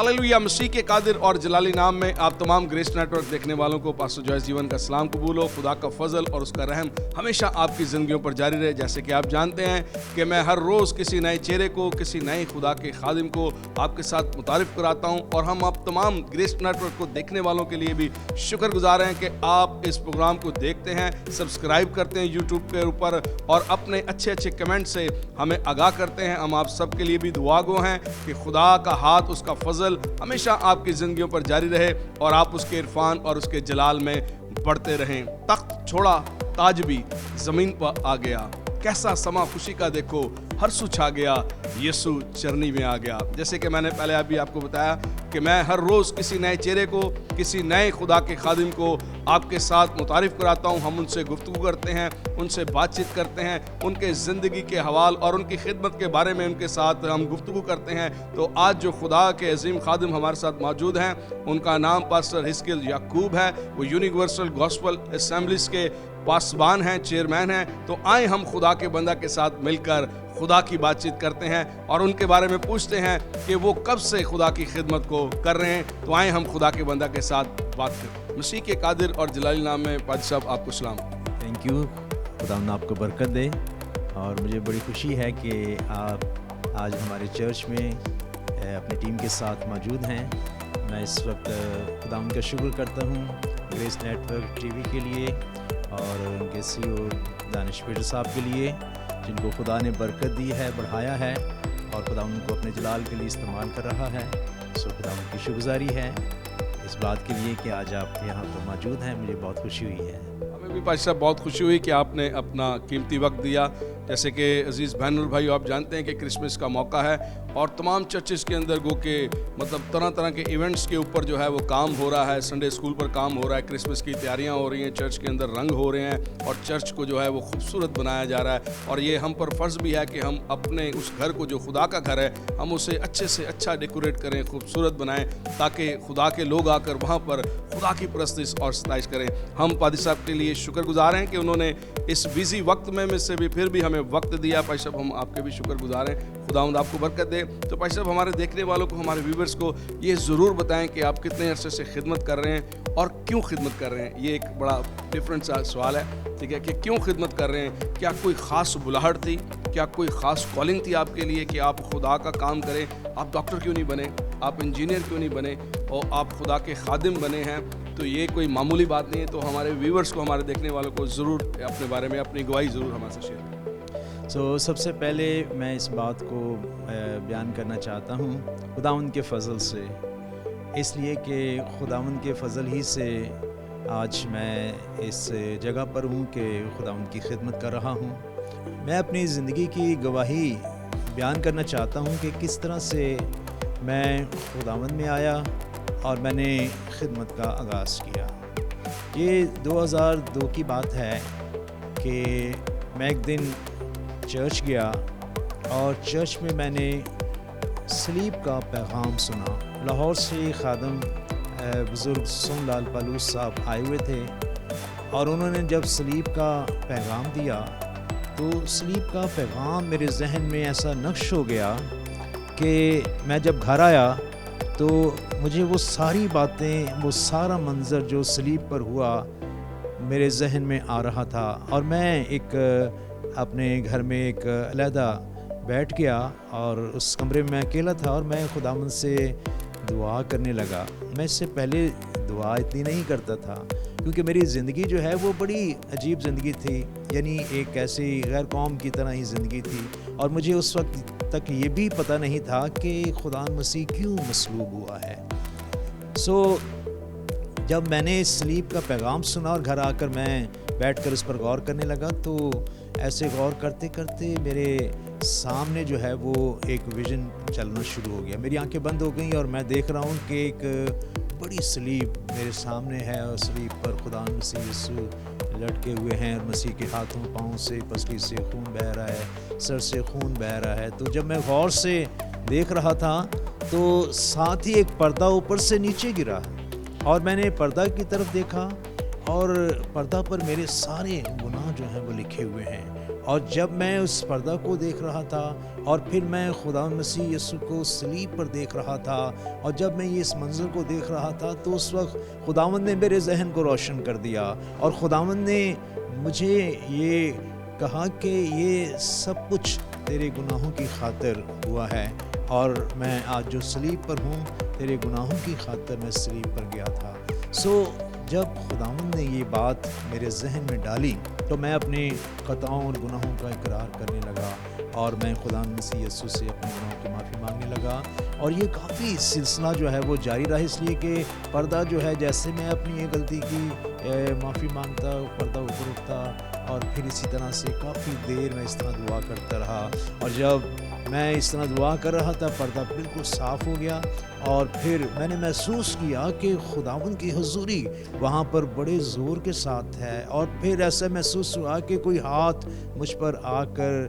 Hallelujah. मसीह के कादिर और जलाली नाम में आप तमाम ग्रेस नेटवर्क देखने वालों को पास्टर जॉयस जीवन का सलाम कबूल हो। खुदा का फजल और उसका रहम हमेशा आपकी ज़िंदगियों पर जारी रहे। जैसे कि आप जानते हैं कि मैं हर रोज़ किसी नए चेहरे को, किसी नए खुदा के खादिम को आपके साथ मुतारिफ कराता हूँ। और हम आप तमाम ग्रेस नेटवर्क को देखने वालों के लिए भी शुक्रगुजार हैं कि आप इस प्रोग्राम को देखते हैं, सब्सक्राइब करते हैं यूट्यूब के ऊपर और अपने अच्छे अच्छे कमेंट से हमें आगाह करते हैं। हम आप सब के लिए भी दुआगो हैं कि खुदा का हाथ, उसका फजल हमेशा आपकी ज़िंदगियों पर जारी रहे और आप उसके इरफान और उसके जलाल में बढ़ते रहें। तख्त छोड़ा, ताज भी ज़मीन पर आ गया, कैसा समा खुशी का देखो, हर सू छा गया, यीशु चरनी में आ गया। जैसे कि मैंने पहले अभी आपको बताया कि मैं हर रोज़ किसी नए चेहरे को, किसी नए खुदा के खादिम को आपके साथ मुतारिफ कराता हूँ। हम उनसे गुफ्तगू करते हैं, उनसे बातचीत करते हैं, उनके ज़िंदगी के हवाल और उनकी खिदमत के बारे में उनके साथ हम गुफ्तगू करते हैं। तो आज जो खुदा के अजीम खादिम हमारे साथ मौजूद हैं, उनका नाम पास्टर हिस्कियल याकूब है। वो यूनिवर्सल गॉस्पेल असेंबलीज के पासबान हैं, चेयरमैन हैं। तो आए हम खुदा के बंदा के साथ मिलकर खुदा की बातचीत करते हैं और उनके बारे में पूछते हैं कि वो कब से खुदा की खिदमत को कर रहे हैं। तो आए हम खुदा के बंदा के साथ बात करें। मसीह के कादिर और जलाली नाम में पाजी साहब आपको सलाम। थैंक यू, खुदा आपको बरकत दे। और मुझे बड़ी खुशी है कि आप आज हमारे चर्च में अपनी टीम के साथ मौजूद हैं। मैं इस वक्त खुदा का शुक्र करता हूँ ग्रेस नेटवर्क टीवी के लिए और उनके CEO दानिश पीटर साहब के लिए, जिनको खुदा ने बरकत दी है, बढ़ाया है और खुदा उनको अपने जलाल के लिए इस्तेमाल कर रहा है। सो खुदा उनकी शुक्रगुजारी है इस बात के लिए कि आज आप यहाँ पर मौजूद हैं। मुझे बहुत खुशी हुई है। हमें भी पाजी साहब बहुत खुशी हुई कि आपने अपना कीमती वक्त दिया। जैसे कि अजीज़ बहन और भाई, आप जानते हैं कि क्रिसमस का मौका है और तमाम चर्चेस के अंदर गो के मतलब तरह तरह के इवेंट्स के ऊपर जो है वो काम हो रहा है। संडे स्कूल पर काम हो रहा है, क्रिसमस की तैयारियां हो रही हैं, चर्च के अंदर रंग हो रहे हैं और चर्च को जो है वो खूबसूरत बनाया जा रहा है। और ये हम पर फ़र्ज़ भी है कि हम अपने उस घर को, जो खुदा का घर है, हम उसे अच्छे से अच्छा डेकोरेट करें, खूबसूरत बनाएं, ताकि खुदा के लोग आकर वहाँ पर खुदा की परस्तिश और सताइश करें। हम पादी साहब के लिए शुक्रगुजार हैं कि उन्होंने इस बिज़ी वक्त में से भी फिर भी हमें वक्त दिया। भाई साहब, हम आपके भी शुक्रगुजार हैं। खुदावंद आपको बरकत दे। तो भाई साहब, हमारे देखने वालों को, हमारे व्यूवर्स को ये ज़रूर बताएं कि आप कितने अरसे से खिदमत कर रहे हैं और क्यों खिदमत कर रहे हैं। ये एक बड़ा डिफरेंट सा सवाल है, ठीक है, कि क्यों खिदमत कर रहे हैं। क्या कोई ख़ास बुलाहट थी, क्या कोई ख़ास कॉलिंग थी आपके लिए कि आप खुदा का काम करें। आप डॉक्टर क्यों नहीं बने, आप इंजीनियर क्यों नहीं बने और आप खुदा के खादिम बने हैं। तो ये कोई मामूली बात नहीं है। तो हमारे व्यूवर्स को, हमारे देखने वालों को ज़रूर अपने बारे में अपनी गवाही ज़रूर हमारे से शेयर करें। सबसे पहले मैं इस बात को बयान करना चाहता हूँ खुदावंद के फ़ज़ल से, इसलिए कि खुदावंद के फ़ज़ल ही से आज मैं इस जगह पर हूँ कि खुदावंद की खिदमत कर रहा हूँ। मैं अपनी ज़िंदगी की गवाही बयान करना चाहता हूँ कि किस तरह से मैं खुदावंद में आया और मैंने खिदमत का आगाज़ किया। ये 2002 की बात है कि मैं एक दिन चर्च गया और चर्च में मैंने सलीब का पैगाम सुना। लाहौर से खादम बुज़ुर्ग सोमलाल पालूस साहब आए हुए थे और उन्होंने जब सलीब का पैगाम दिया तो सलीब का पैगाम मेरे जहन में ऐसा नक्श हो गया कि मैं जब घर आया तो मुझे वो सारी बातें, वो सारा मंज़र जो सलीब पर हुआ मेरे जहन में आ रहा था। और मैं एक अपने घर में एक अलहदा बैठ गया और उस कमरे में मैं अकेला था और मैं खुदावंद से दुआ करने लगा। मैं इससे पहले दुआ इतनी नहीं करता था क्योंकि मेरी ज़िंदगी जो है वो बड़ी अजीब ज़िंदगी थी, यानी एक ऐसी गैर कौम की तरह ही ज़िंदगी थी। और मुझे उस वक्त तक ये भी पता नहीं था कि खुदा मसीह क्यों मसलूब हुआ है। जब मैंने सलीब का पैगाम सुना और घर आकर मैं बैठकर उस पर गौर करने लगा तो ऐसे गौर करते करते मेरे सामने जो है वो एक विज़न चलना शुरू हो गया। मेरी आंखें बंद हो गई और मैं देख रहा हूँ कि एक बड़ी सलीब मेरे सामने है और सलीब पर खुदा मसीह यीशु लटके हुए हैं और मसीह के हाथों पाँव से पसली से खून बह रहा है, सर से खून बह रहा है। तो जब मैं गौर से देख रहा था तो साथ ही एक पर्दा ऊपर से नीचे गिरा और मैंने पर्दा की तरफ देखा और पर्दा पर मेरे सारे गुनाह जो हैं वो लिखे हुए हैं اور جب میں اس پردہ کو دیکھ رہا تھا اور پھر میں خدا مسیح یسوع کو صلیب پر دیکھ رہا تھا اور جب میں یہ اس منظر کو دیکھ رہا تھا تو اس وقت خداوند نے میرے ذہن کو روشن کر دیا اور خداوند نے مجھے یہ کہا کہ یہ سب کچھ تیرے گناہوں کی خاطر ہوا ہے اور میں آج جو صلیب پر ہوں تیرے گناہوں کی خاطر میں صلیب پر گیا تھا۔ جب خداوند نے یہ بات میرے ذہن میں ڈالی تو میں اپنے خطاؤں اور گناہوں کا اقرار کرنے لگا اور میں خدا مسیح یسوع سے اپنے گناہوں کی معافی مانگنے لگا اور یہ کافی سلسلہ جو ہے وہ جاری رہا، اس لیے کہ پردہ جو ہے جیسے میں اپنی یہ غلطی کی معافی مانگتا پردہ اوپر اٹھتا اور پھر اسی طرح سے کافی دیر میں اس طرح دعا کرتا رہا اور جب میں اس طرح دعا کر رہا تھا پردہ بالکل صاف ہو گیا اور پھر میں نے محسوس کیا کہ خداوند کی حضوری وہاں پر بڑے زور کے ساتھ ہے اور پھر ایسا محسوس ہوا کہ کوئی ہاتھ مجھ پر آ کر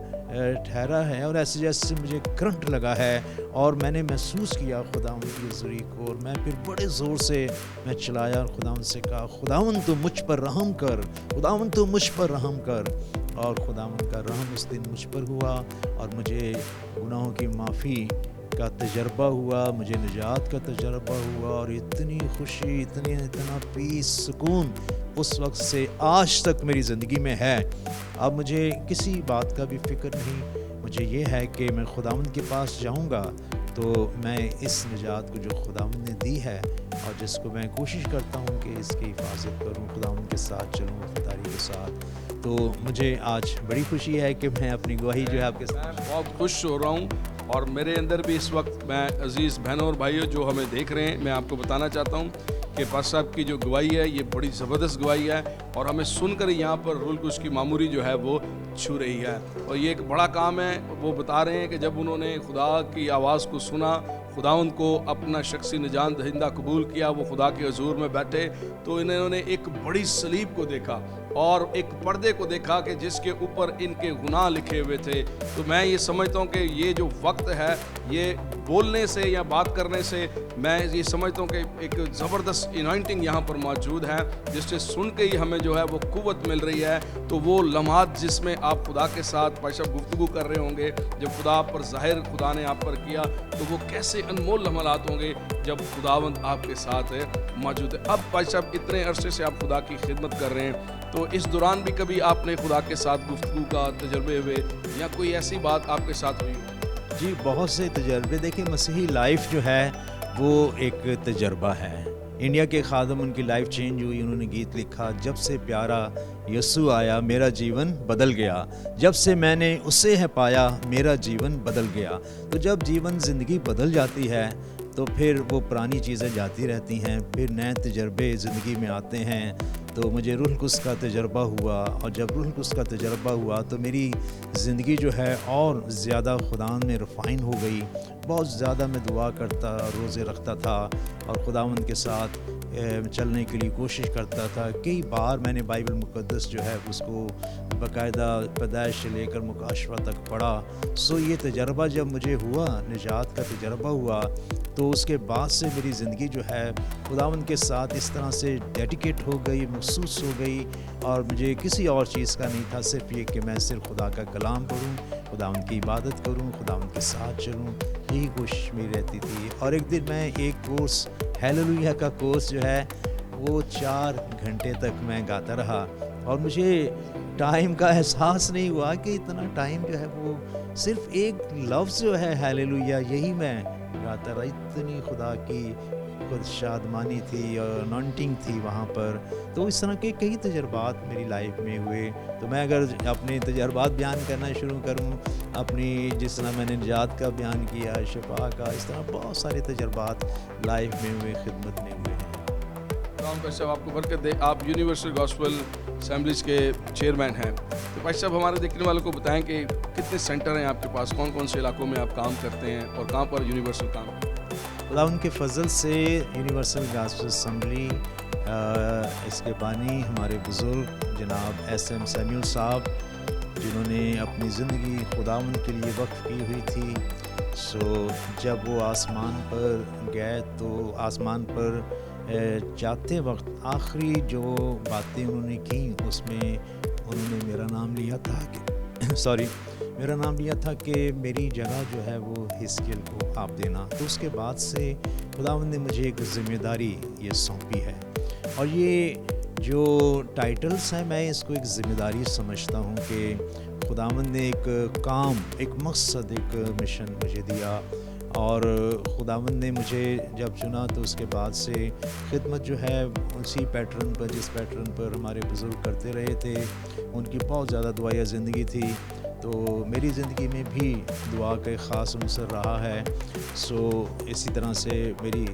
ٹھہرا ہے اور ایسے جیسے مجھے کرنٹ لگا ہے اور میں نے محسوس کیا خداوند کی حضوری کو اور میں پھر بڑے زور سے میں چلایا اور خداوند سے کہا خداوند تو مجھ پر رحم کر، خداوند تو مجھ پر رحم کر، اور خداوند کا رحم اس دن مجھ پر ہوا اور مجھے گناہوں کی معافی کا تجربہ ہوا، مجھے نجات کا تجربہ ہوا اور اتنی خوشی اتنا پیس سکون اس وقت سے آج تک میری زندگی میں ہے۔ اب مجھے کسی بات کا بھی فکر نہیں، مجھے یہ ہے کہ میں خداوند کے پاس جاؤں گا تو میں اس نجات کو جو خداوند نے دی ہے اور جس کو میں کوشش کرتا ہوں کہ اس کی حفاظت کروں، خداوند کے ساتھ چلوں، وفاداری کے ساتھ، تو مجھے آج بڑی خوشی ہے کہ میں اپنی گواہی جو ہے آپ کے ساتھ بہت خوش ہو رہا ہوں اور میرے اندر بھی اس وقت میں عزیز بہنوں اور بھائیوں جو ہمیں دیکھ رہے ہیں میں آپ کو بتانا چاہتا ہوں کہ پاس صاحب کی جو گواہی ہے یہ بڑی زبردست گواہی ہے اور ہمیں سن کر یہاں پر روح القدس کی معموری جو ہے وہ چھو رہی ہے اور یہ ایک بڑا کام ہے۔ وہ بتا رہے ہیں کہ جب انہوں نے خدا کی آواز کو سنا، خداوند کو اپنا شخصی نجات دہندہ قبول کیا، وہ خدا کے حضور میں بیٹھے تو انہوں نے ایک بڑی صلیب کو دیکھا اور ایک پردے کو دیکھا کہ جس کے اوپر ان کے گناہ لکھے ہوئے تھے۔ تو میں یہ سمجھتا ہوں کہ یہ جو وقت ہے یہ بولنے سے یا بات کرنے سے میں یہ سمجھتا ہوں کہ ایک زبردست انوائنٹنگ یہاں پر موجود ہے جس سے سن کے ہی ہمیں جو ہے وہ قوت مل رہی ہے۔ تو وہ لمحات جس میں آپ خدا کے ساتھ بھائی صاحب گفتگو کر رہے ہوں گے، جب خدا آپ پر ظاہر خدا نے آپ پر کیا تو وہ کیسے انمول لمحات ہوں گے جب خداوند آپ کے ساتھ موجود ہے۔ اب بھائی صاحب اتنے عرصے سے آپ خدا کی خدمت کر رہے ہیں تو اس دوران بھی کبھی آپ نے خدا کے ساتھ گفتگو کا تجربے ہوئے یا کوئی ایسی بات آپ کے ساتھ ہوئی؟ جی بہت سے تجربے، دیکھیں مسیحی لائف جو ہے وہ ایک تجربہ ہے۔ انڈیا کے خادم ان کی لائف چینج ہوئی، انہوں نے گیت لکھا جب سے پیارا یسوع آیا میرا جیون بدل گیا، جب سے میں نے اسے ہے پایا میرا جیون بدل گیا۔ تو جب جیون زندگی بدل جاتی ہے تو پھر وہ پرانی چیزیں جاتی رہتی ہیں، پھر نئے تجربے زندگی میں آتے ہیں۔ تو مجھے روح القدس کا تجربہ ہوا اور جب روح القدس کا تجربہ ہوا تو میری زندگی جو ہے اور زیادہ خداوند میں ریفائن ہو گئی، بہت زیادہ میں دعا کرتا، روزے رکھتا تھا اور خداوند کے ساتھ چلنے کے لیے کوشش کرتا تھا۔ کئی بار میں نے بائبل مقدس جو ہے اس کو باقاعدہ پیدائش سے لے کر مکاشفہ تک پڑھا۔ یہ تجربہ جب مجھے ہوا، نجات کا تجربہ ہوا، تو اس کے بعد سے میری زندگی جو ہے خداوند کے ساتھ اس طرح سے ڈیڈیکیٹ ہو گئی، مخصوص ہو گئی اور مجھے کسی اور چیز کا نہیں تھا، صرف یہ کہ میں صرف خدا کا کلام پڑھوں، خداوند کی عبادت کروں، خداوند کے ساتھ چلوں، یہی کوشش میری رہتی تھی۔ اور ایک دن میں ایک کورس ہیلیلویا کا کورس جو ہے وہ 4 گھنٹے تک میں گاتا رہا اور مجھے ٹائم کا احساس نہیں ہوا کہ اتنا ٹائم جو ہے وہ صرف ایک لفظ جو ہے ہیلیلویا یہی میں گاتا رہا۔ اتنی خدا کی خود شادمانی تھی اور انانٹنگ تھی وہاں پر۔ تو اس طرح کے کئی تجربات میری لائف میں ہوئے۔ تو میں اگر اپنے تجربات بیان کرنا شروع کروں، اپنی جس طرح میں نے نجات کا بیان کیا، شفا کا، اس طرح بہت سارے تجربات لائف میں ہوئے، خدمت میں ہوئے ہیں۔ بھائی صاحب آپ کو برکت دے، آپ یونیورسل گاسپل اسمبلیز کے چیئرمین ہیں، تو بھائی صاحب ہمارے دیکھنے والوں کو بتائیں کہ کتنے سینٹر ہیں آپ کے پاس، کون کون سے علاقوں میں آپ کام کرتے ہیں اور کہاں پر یونیورسل کام کرتے ہیں؟ خدا ان کے فضل سے یونیورسل گاسپل اسمبلی اس کے بانی ہمارے بزرگ جناب ایس ایم سیمیول صاحب، جنہوں نے اپنی زندگی خداوند کے لیے وقف کی ہوئی تھی۔ جب وہ آسمان پر گئے تو آسمان پر جاتے وقت آخری جو باتیں انہوں نے کی اس میں انہوں نے میرا نام لیا تھا सॉरी, मेरा नाम लिया था कि मेरी जगह जो है वो हिस्कियल को आप देना। तो उसके बाद से खुदावंद ने मुझे एक ज़िम्मेदारी ये सौंपी है, और ये जो टाइटल्स हैं मैं इसको एक ज़िम्मेदारी समझता हूँ कि खुदावंद ने एक काम, एक मकसद, एक मिशन मुझे दिया, और खुदावंद ने मुझे जब चुना तो उसके बाद से खिदमत जो है उसी पैटर्न पर, जिस पैटर्न पर हमारे बुज़ुर्ग करते रहे थे, उनकी बहुत ज़्यादा दुआया ज़िंदगी थी, तो मेरी ज़िंदगी में भी दुआ का एक ख़ास अंसर रहा है। सो इसी तरह से मेरी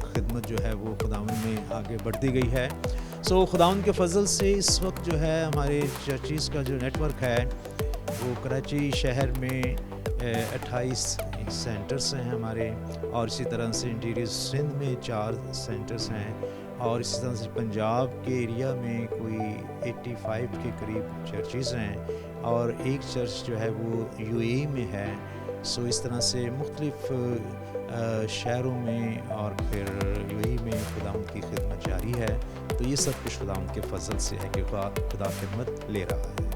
खिदमत जो है वो खुदावंद में आगे बढ़ती गई है। सो खुदावंद के फ़ज़ल से इस वक्त जो है हमारे चर्चिज़ का जो नेटवर्क है वो कराची शहर में 28 सेंटर्स हैं हमारे, और इसी तरह से इंटीरियर सिंध में 4 सेंटर्स हैं, और इसी तरह से पंजाब के एरिया में कोई 85 के करीब चर्चिज़ हैं, और एक चर्च जो है वो यूएई में है। सो इस तरह से मुख्तलिफ़ शहरों में और फिर यूएई में खुदावंद की खिदमत जारी है। तो ये सब कुछ खुदावंद के फ़ज़ल से है कि खुदा खिदमत ले रहा है।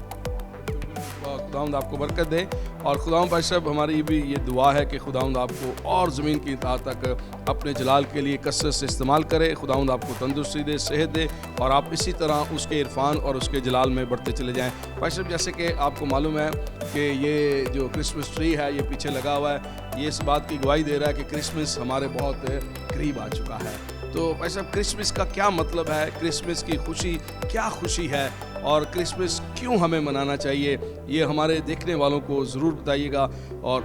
खुदावंद आपको बरकत दे, और खुदावंद भाई साहब हमारी भी ये दुआ है कि खुदावंद आपको और ज़मीन की तह तक अपने जलाल के लिए कसरत से इस्तेमाल करे। खुदावंद आपको तंदुरुस्ती दे, सेहत दे, और आप इसी तरह उसके इरफान और उसके जलाल में बढ़ते चले जाएं। भाई साहब, जैसे कि आपको मालूम है कि ये जो क्रिसमस ट्री है ये पीछे लगा हुआ है, ये इस बात की गवाही दे रहा है कि क्रिसमस हमारे बहुत करीब आ चुका है। तो भाई साहब, क्रिसमस का क्या मतलब है? क्रिसमस की खुशी क्या खुशी है, और क्रिसमस क्यों हमें मनाना चाहिए, ये हमारे देखने वालों को ज़रूर बताइएगा। और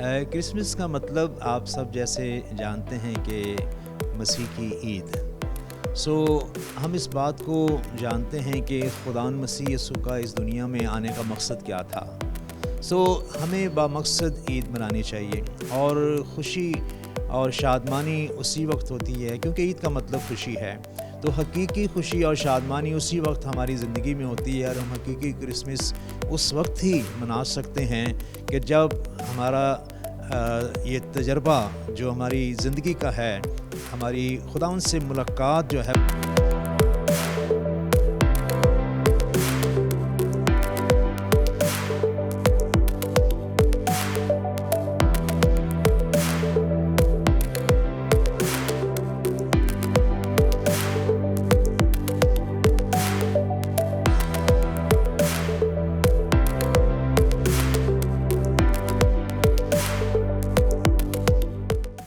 क्रिसमस का मतलब आप सब जैसे जानते हैं कि मसीह की ईद। सो हम इस बात को जानते हैं कि खुदावंद मसीह यीशु का इस दुनिया में आने का मकसद क्या था। सो हमें बामकसद ईद मनानी चाहिए, और खुशी और शादमानी उसी वक्त होती है, क्योंकि ईद का मतलब खुशी है। तो हकीकी खुशी और शादमानी उसी वक्त हमारी ज़िंदगी में होती है, और हम हकीकी क्रिसमस उस वक्त ही मना सकते हैं कि जब हमारा ये तजर्बा जो हमारी ज़िंदगी का है, हमारी खुदावंद से मुलाकात जो है